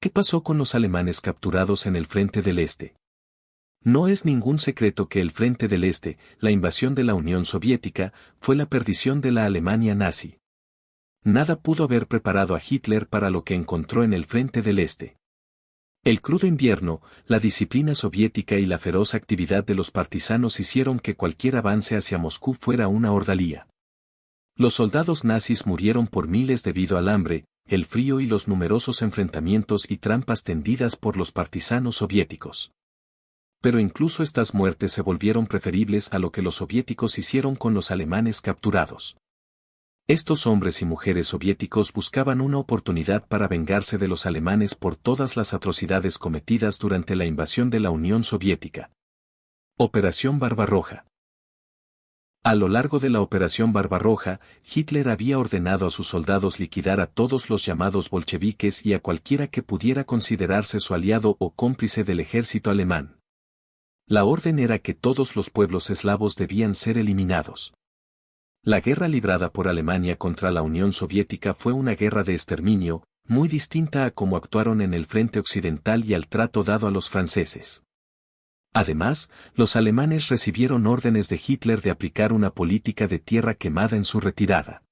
¿Qué pasó con los alemanes capturados en el Frente del Este? No es ningún secreto que el Frente del Este, la invasión de la Unión Soviética, fue la perdición de la Alemania nazi. Nada pudo haber preparado a Hitler para lo que encontró en el Frente del Este. El crudo invierno, la disciplina soviética y la feroz actividad de los partisanos hicieron que cualquier avance hacia Moscú fuera una ordalía. Los soldados nazis murieron por miles debido al hambre, el frío y los numerosos enfrentamientos y trampas tendidas por los partisanos soviéticos. Pero incluso estas muertes se volvieron preferibles a lo que los soviéticos hicieron con los alemanes capturados. Estos hombres y mujeres soviéticos buscaban una oportunidad para vengarse de los alemanes por todas las atrocidades cometidas durante la invasión de la Unión Soviética. Operación Barbarroja. A lo largo de la Operación Barbarroja, Hitler había ordenado a sus soldados liquidar a todos los llamados bolcheviques y a cualquiera que pudiera considerarse su aliado o cómplice del ejército alemán. La orden era que todos los pueblos eslavos debían ser eliminados. La guerra librada por Alemania contra la Unión Soviética fue una guerra de exterminio, muy distinta a cómo actuaron en el frente occidental y al trato dado a los franceses. Además, los alemanes recibieron órdenes de Hitler de aplicar una política de tierra quemada en su retirada.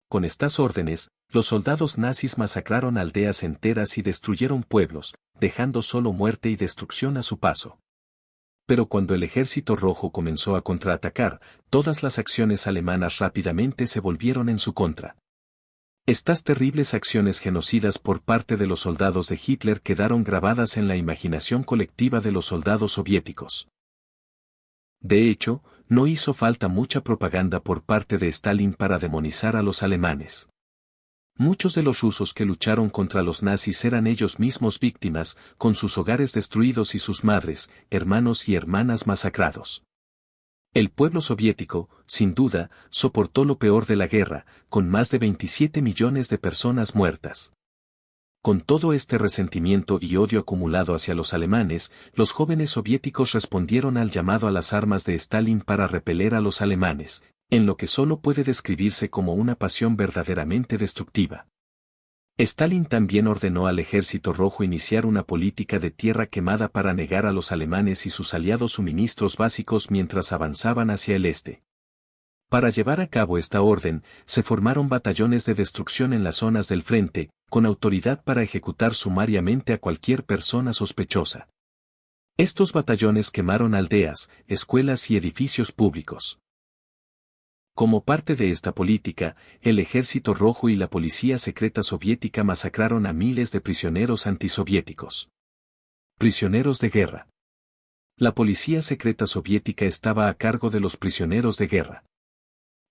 Con estas órdenes, los soldados nazis masacraron aldeas enteras y destruyeron pueblos, dejando solo muerte y destrucción a su paso. Pero cuando el Ejército Rojo comenzó a contraatacar, todas las acciones alemanas rápidamente se volvieron en su contra. Estas terribles acciones genocidas por parte de los soldados de Hitler quedaron grabadas en la imaginación colectiva de los soldados soviéticos. De hecho, no hizo falta mucha propaganda por parte de Stalin para demonizar a los alemanes. Muchos de los rusos que lucharon contra los nazis eran ellos mismos víctimas, con sus hogares destruidos y sus madres, hermanos y hermanas masacrados. El pueblo soviético, sin duda, soportó lo peor de la guerra, con más de 27 millones de personas muertas. Con todo este resentimiento y odio acumulado hacia los alemanes, los jóvenes soviéticos respondieron al llamado a las armas de Stalin para repeler a los alemanes, en lo que solo puede describirse como una pasión verdaderamente destructiva. Stalin también ordenó al Ejército Rojo iniciar una política de tierra quemada para negar a los alemanes y sus aliados suministros básicos mientras avanzaban hacia el este. Para llevar a cabo esta orden, se formaron batallones de destrucción en las zonas del frente, con autoridad para ejecutar sumariamente a cualquier persona sospechosa. Estos batallones quemaron aldeas, escuelas y edificios públicos. Como parte de esta política, el Ejército Rojo y la Policía Secreta Soviética masacraron a miles de prisioneros antisoviéticos. Prisioneros de guerra. La Policía Secreta Soviética estaba a cargo de los prisioneros de guerra.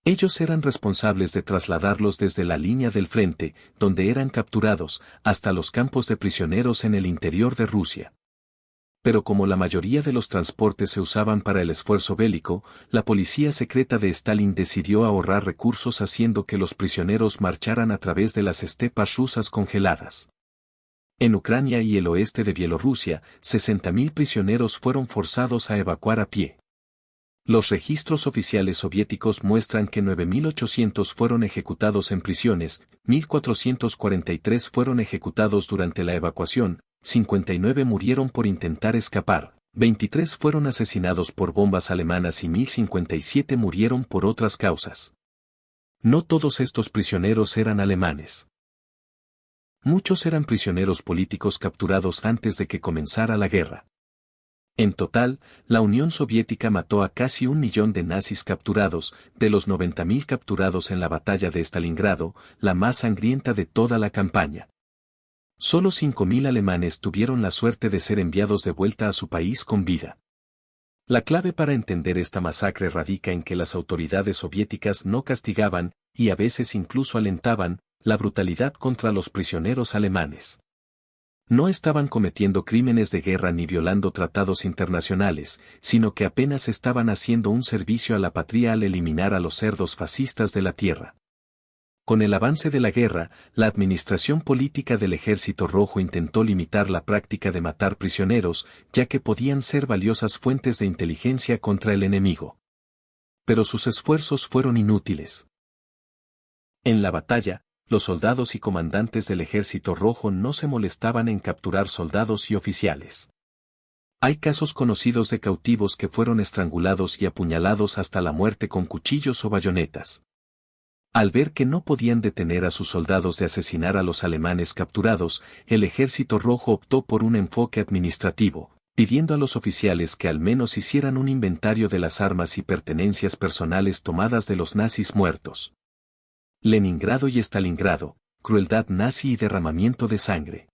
Ellos eran responsables de trasladarlos desde la línea del frente, donde eran capturados, hasta los campos de prisioneros en el interior de Rusia. Pero como la mayoría de los transportes se usaban para el esfuerzo bélico, la policía secreta de Stalin decidió ahorrar recursos haciendo que los prisioneros marcharan a través de las estepas rusas congeladas. En Ucrania y el oeste de Bielorrusia, 60.000 prisioneros fueron forzados a evacuar a pie. Los registros oficiales soviéticos muestran que 9.800 fueron ejecutados en prisiones, 1.443 fueron ejecutados durante la evacuación, 59 murieron por intentar escapar, 23 fueron asesinados por bombas alemanas y 1.057 murieron por otras causas. No todos estos prisioneros eran alemanes. Muchos eran prisioneros políticos capturados antes de que comenzara la guerra. En total, la Unión Soviética mató a casi 1 millón de nazis capturados, de los 90.000 capturados en la batalla de Stalingrado, la más sangrienta de toda la campaña. Solo 5.000 alemanes tuvieron la suerte de ser enviados de vuelta a su país con vida. La clave para entender esta masacre radica en que las autoridades soviéticas no castigaban, y a veces incluso alentaban, la brutalidad contra los prisioneros alemanes. No estaban cometiendo crímenes de guerra ni violando tratados internacionales, sino que apenas estaban haciendo un servicio a la patria al eliminar a los cerdos fascistas de la tierra. Con el avance de la guerra, la administración política del Ejército Rojo intentó limitar la práctica de matar prisioneros, ya que podían ser valiosas fuentes de inteligencia contra el enemigo. Pero sus esfuerzos fueron inútiles. En la batalla, los soldados y comandantes del Ejército Rojo no se molestaban en capturar soldados y oficiales. Hay casos conocidos de cautivos que fueron estrangulados y apuñalados hasta la muerte con cuchillos o bayonetas. Al ver que no podían detener a sus soldados de asesinar a los alemanes capturados, el Ejército Rojo optó por un enfoque administrativo, pidiendo a los oficiales que al menos hicieran un inventario de las armas y pertenencias personales tomadas de los nazis muertos. Leningrado y Stalingrado, crueldad nazi y derramamiento de sangre.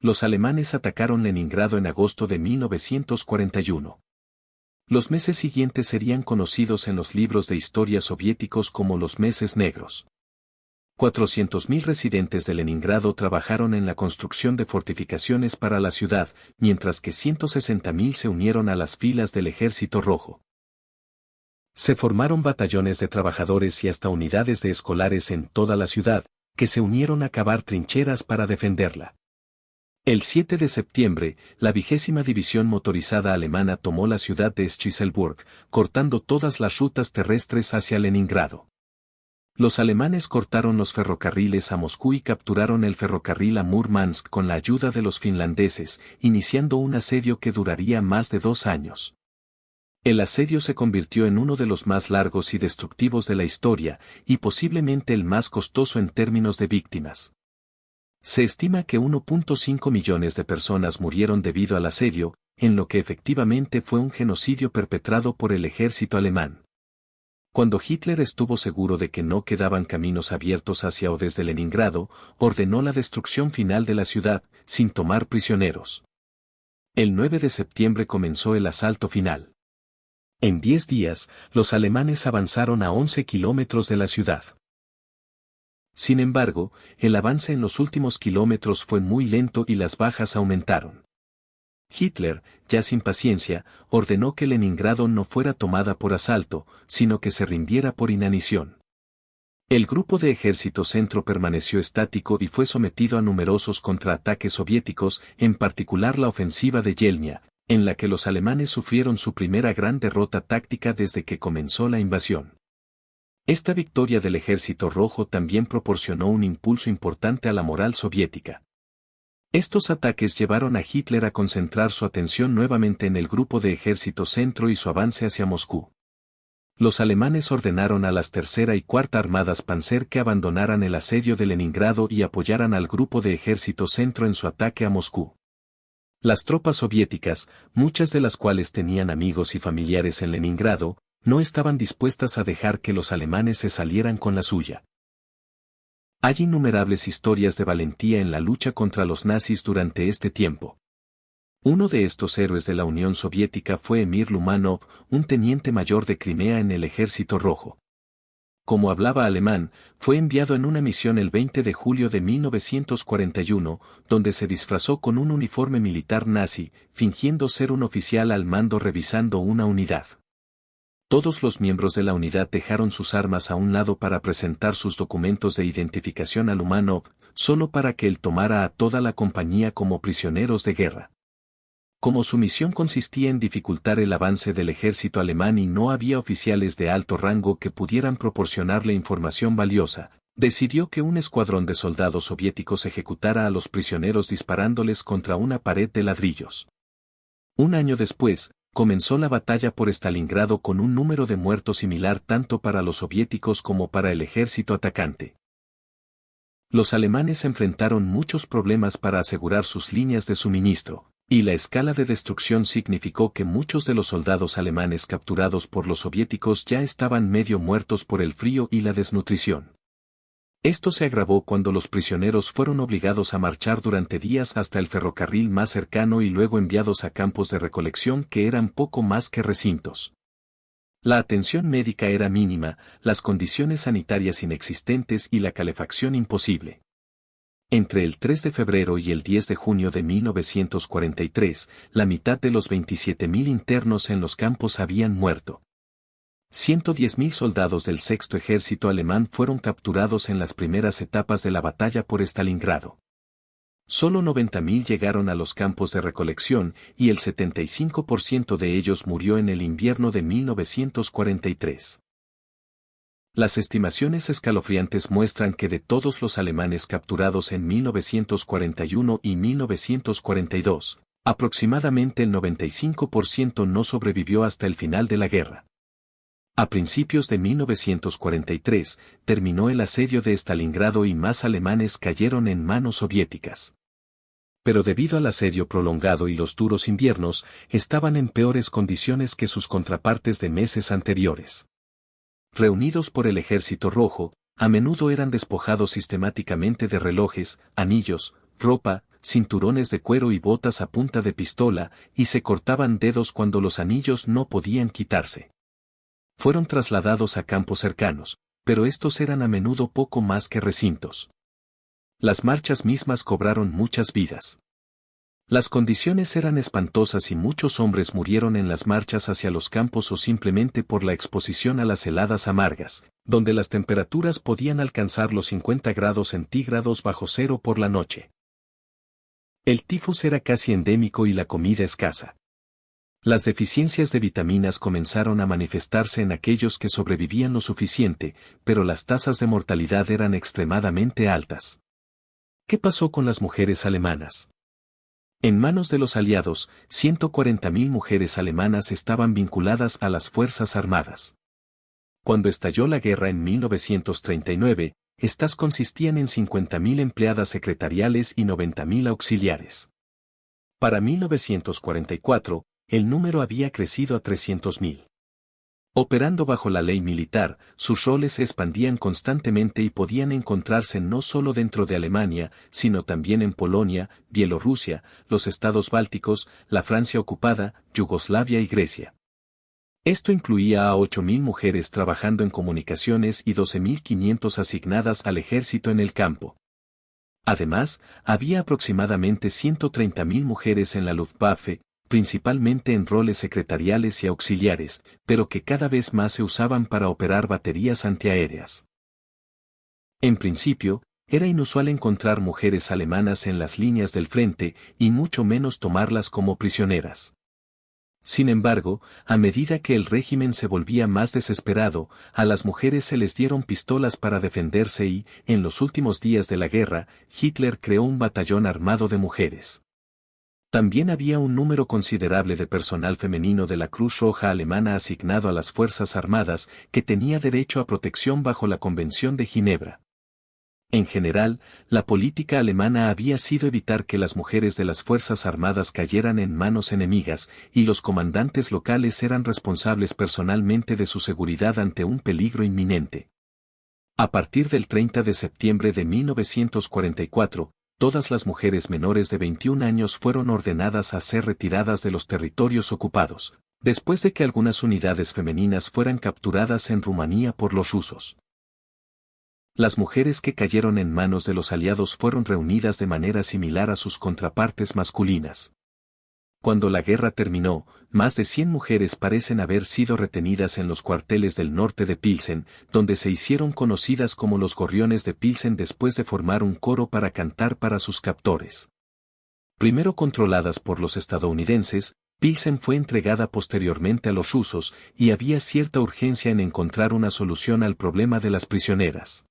Los alemanes atacaron Leningrado en agosto de 1941. Los meses siguientes serían conocidos en los libros de historia soviéticos como los meses negros. 400.000 residentes de Leningrado trabajaron en la construcción de fortificaciones para la ciudad, mientras que 160.000 se unieron a las filas del Ejército Rojo. Se formaron batallones de trabajadores y hasta unidades de escolares en toda la ciudad, que se unieron a cavar trincheras para defenderla. El 7 de septiembre, la 20ª División Motorizada Alemana tomó la ciudad de Schüsselburg, cortando todas las rutas terrestres hacia Leningrado. Los alemanes cortaron los ferrocarriles a Moscú y capturaron el ferrocarril a Murmansk con la ayuda de los finlandeses, iniciando un asedio que duraría más de 2 años. El asedio se convirtió en uno de los más largos y destructivos de la historia, y posiblemente el más costoso en términos de víctimas. Se estima que 1.5 millones de personas murieron debido al asedio, en lo que efectivamente fue un genocidio perpetrado por el ejército alemán. Cuando Hitler estuvo seguro de que no quedaban caminos abiertos hacia o desde Leningrado, ordenó la destrucción final de la ciudad, sin tomar prisioneros. El 9 de septiembre comenzó el asalto final. En 10 días, los alemanes avanzaron a 11 kilómetros de la ciudad. Sin embargo, el avance en los últimos kilómetros fue muy lento y las bajas aumentaron. Hitler, ya sin paciencia, ordenó que Leningrado no fuera tomada por asalto, sino que se rindiera por inanición. El grupo de ejército centro permaneció estático y fue sometido a numerosos contraataques soviéticos, en particular la ofensiva de Yelnya, en la que los alemanes sufrieron su primera gran derrota táctica desde que comenzó la invasión. Esta victoria del Ejército Rojo también proporcionó un impulso importante a la moral soviética. Estos ataques llevaron a Hitler a concentrar su atención nuevamente en el grupo de ejército centro y su avance hacia Moscú. Los alemanes ordenaron a las tercera y cuarta armadas Panzer que abandonaran el asedio de Leningrado y apoyaran al grupo de ejército centro en su ataque a Moscú. Las tropas soviéticas, muchas de las cuales tenían amigos y familiares en Leningrado, no estaban dispuestas a dejar que los alemanes se salieran con la suya. Hay innumerables historias de valentía en la lucha contra los nazis durante este tiempo. Uno de estos héroes de la Unión Soviética fue Emir Lumanov, un teniente mayor de Crimea en el Ejército Rojo. Como hablaba alemán, fue enviado en una misión el 20 de julio de 1941, donde se disfrazó con un uniforme militar nazi, fingiendo ser un oficial al mando revisando una unidad. Todos los miembros de la unidad dejaron sus armas a un lado para presentar sus documentos de identificación a Lumanov, solo para que él tomara a toda la compañía como prisioneros de guerra. Como su misión consistía en dificultar el avance del ejército alemán y no había oficiales de alto rango que pudieran proporcionarle información valiosa, decidió que un escuadrón de soldados soviéticos ejecutara a los prisioneros disparándoles contra una pared de ladrillos. Un año después, comenzó la batalla por Stalingrado con un número de muertos similar tanto para los soviéticos como para el ejército atacante. Los alemanes enfrentaron muchos problemas para asegurar sus líneas de suministro, y la escala de destrucción significó que muchos de los soldados alemanes capturados por los soviéticos ya estaban medio muertos por el frío y la desnutrición. Esto se agravó cuando los prisioneros fueron obligados a marchar durante días hasta el ferrocarril más cercano y luego enviados a campos de recolección que eran poco más que recintos. La atención médica era mínima, las condiciones sanitarias inexistentes y la calefacción imposible. Entre el 3 de febrero y el 10 de junio de 1943, la mitad de los 27.000 internos en los campos habían muerto. 110.000 soldados del Sexto Ejército Alemán fueron capturados en las primeras etapas de la batalla por Stalingrado. Solo 90.000 llegaron a los campos de recolección y el 75% de ellos murió en el invierno de 1943. Las estimaciones escalofriantes muestran que de todos los alemanes capturados en 1941 y 1942, aproximadamente el 95% no sobrevivió hasta el final de la guerra. A principios de 1943, terminó el asedio de Stalingrado y más alemanes cayeron en manos soviéticas. Pero debido al asedio prolongado y los duros inviernos, estaban en peores condiciones que sus contrapartes de meses anteriores. Reunidos por el Ejército Rojo, a menudo eran despojados sistemáticamente de relojes, anillos, ropa, cinturones de cuero y botas a punta de pistola, y se cortaban dedos cuando los anillos no podían quitarse. Fueron trasladados a campos cercanos, pero estos eran a menudo poco más que recintos. Las marchas mismas cobraron muchas vidas. Las condiciones eran espantosas y muchos hombres murieron en las marchas hacia los campos o simplemente por la exposición a las heladas amargas, donde las temperaturas podían alcanzar los 50 grados centígrados bajo cero por la noche. El tifus era casi endémico y la comida escasa. Las deficiencias de vitaminas comenzaron a manifestarse en aquellos que sobrevivían lo suficiente, pero las tasas de mortalidad eran extremadamente altas. ¿Qué pasó con las mujeres alemanas? En manos de los aliados, 140.000 mujeres alemanas estaban vinculadas a las Fuerzas Armadas. Cuando estalló la guerra en 1939, estas consistían en 50.000 empleadas secretariales y 90.000 auxiliares. Para 1944, el número había crecido a 300.000. Operando bajo la ley militar, sus roles se expandían constantemente y podían encontrarse no solo dentro de Alemania, sino también en Polonia, Bielorrusia, los estados bálticos, la Francia ocupada, Yugoslavia y Grecia. Esto incluía a 8.000 mujeres trabajando en comunicaciones y 12.500 asignadas al ejército en el campo. Además, había aproximadamente 130.000 mujeres en la Luftwaffe, principalmente en roles secretariales y auxiliares, pero que cada vez más se usaban para operar baterías antiaéreas. En principio, era inusual encontrar mujeres alemanas en las líneas del frente y mucho menos tomarlas como prisioneras. Sin embargo, a medida que el régimen se volvía más desesperado, a las mujeres se les dieron pistolas para defenderse y, en los últimos días de la guerra, Hitler creó un batallón armado de mujeres. También había un número considerable de personal femenino de la Cruz Roja Alemana asignado a las Fuerzas Armadas que tenía derecho a protección bajo la Convención de Ginebra. En general, la política alemana había sido evitar que las mujeres de las Fuerzas Armadas cayeran en manos enemigas, y los comandantes locales eran responsables personalmente de su seguridad ante un peligro inminente. A partir del 30 de septiembre de 1944, todas las mujeres menores de 21 años fueron ordenadas a ser retiradas de los territorios ocupados, después de que algunas unidades femeninas fueran capturadas en Rumanía por los rusos. Las mujeres que cayeron en manos de los aliados fueron reunidas de manera similar a sus contrapartes masculinas. Cuando la guerra terminó, más de 100 mujeres parecen haber sido retenidas en los cuarteles del norte de Pilsen, donde se hicieron conocidas como los gorriones de Pilsen después de formar un coro para cantar para sus captores. Primero controladas por los estadounidenses, Pilsen fue entregada posteriormente a los rusos, y había cierta urgencia en encontrar una solución al problema de las prisioneras.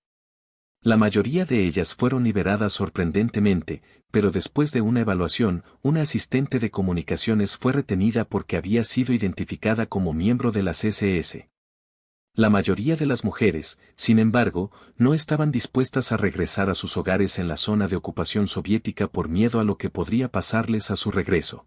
La mayoría de ellas fueron liberadas sorprendentemente, pero después de una evaluación, una asistente de comunicaciones fue retenida porque había sido identificada como miembro de las SS. La mayoría de las mujeres, sin embargo, no estaban dispuestas a regresar a sus hogares en la zona de ocupación soviética por miedo a lo que podría pasarles a su regreso.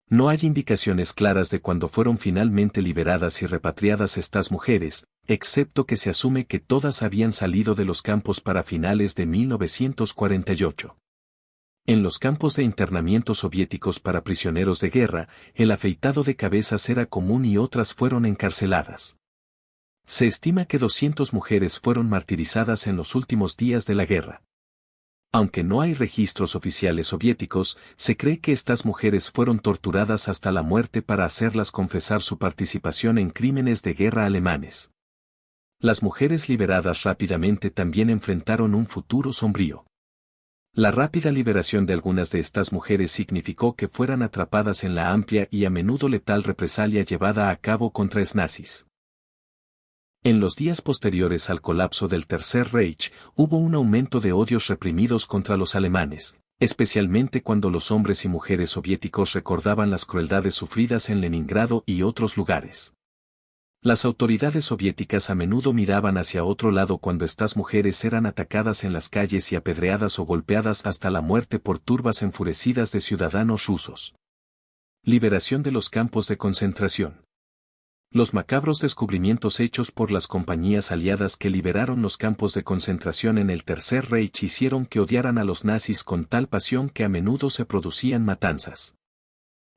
No hay indicaciones claras de cuándo fueron finalmente liberadas y repatriadas estas mujeres, excepto que se asume que todas habían salido de los campos para finales de 1948. En los campos de internamiento soviéticos para prisioneros de guerra, el afeitado de cabezas era común y otras fueron encarceladas. Se estima que 200 mujeres fueron martirizadas en los últimos días de la guerra. Aunque no hay registros oficiales soviéticos, se cree que estas mujeres fueron torturadas hasta la muerte para hacerlas confesar su participación en crímenes de guerra alemanes. Las mujeres liberadas rápidamente también enfrentaron un futuro sombrío. La rápida liberación de algunas de estas mujeres significó que fueran atrapadas en la amplia y a menudo letal represalia llevada a cabo contra nazis. En los días posteriores al colapso del Tercer Reich, hubo un aumento de odios reprimidos contra los alemanes, especialmente cuando los hombres y mujeres soviéticos recordaban las crueldades sufridas en Leningrado y otros lugares. Las autoridades soviéticas a menudo miraban hacia otro lado cuando estas mujeres eran atacadas en las calles y apedreadas o golpeadas hasta la muerte por turbas enfurecidas de ciudadanos rusos. Liberación de los campos de concentración. Los macabros descubrimientos hechos por las compañías aliadas que liberaron los campos de concentración en el Tercer Reich hicieron que odiaran a los nazis con tal pasión que a menudo se producían matanzas.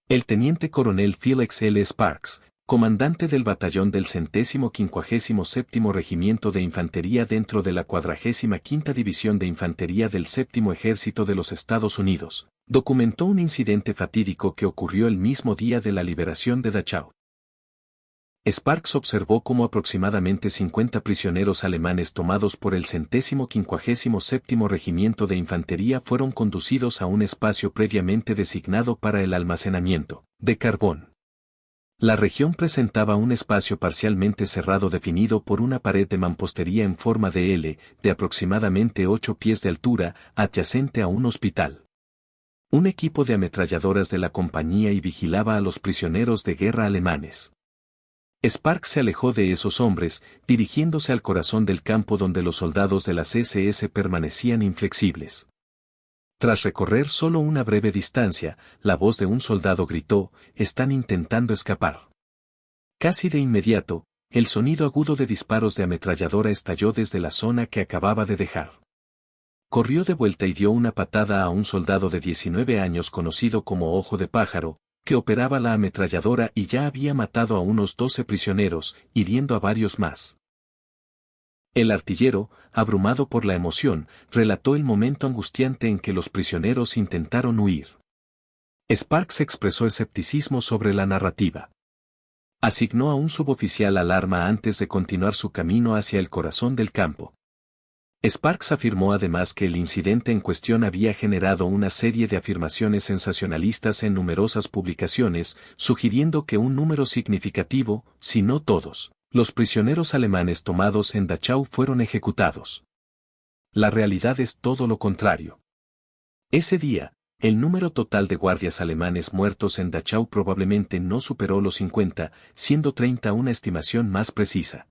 El teniente coronel Felix L. Sparks, comandante del batallón del 157º Regimiento de Infantería dentro de la 45ª División de Infantería del 7º Ejército de los Estados Unidos, documentó un incidente fatídico que ocurrió el mismo día de la liberación de Dachau. Sparks observó cómo aproximadamente 50 prisioneros alemanes tomados por el 157º Regimiento de Infantería fueron conducidos a un espacio previamente designado para el almacenamiento de carbón. La región presentaba un espacio parcialmente cerrado definido por una pared de mampostería en forma de L, de aproximadamente 8 pies de altura, adyacente a un hospital. Un equipo de ametralladoras de la compañía y vigilaba a los prisioneros de guerra alemanes. Sparks se alejó de esos hombres, dirigiéndose al corazón del campo donde los soldados de las SS permanecían inflexibles. Tras recorrer solo una breve distancia, la voz de un soldado gritó: «Están intentando escapar». Casi de inmediato, el sonido agudo de disparos de ametralladora estalló desde la zona que acababa de dejar. Corrió de vuelta y dio una patada a un soldado de 19 años conocido como Ojo de Pájaro, que operaba la ametralladora y ya había matado a unos 12 prisioneros, hiriendo a varios más. El artillero, abrumado por la emoción, relató el momento angustiante en que los prisioneros intentaron huir. Sparks expresó escepticismo sobre la narrativa. Asignó a un suboficial al arma antes de continuar su camino hacia el corazón del campo. Sparks afirmó además que el incidente en cuestión había generado una serie de afirmaciones sensacionalistas en numerosas publicaciones, sugiriendo que un número significativo, si no todos, los prisioneros alemanes tomados en Dachau fueron ejecutados. La realidad es todo lo contrario. Ese día, el número total de guardias alemanes muertos en Dachau probablemente no superó los 50, siendo 30 una estimación más precisa.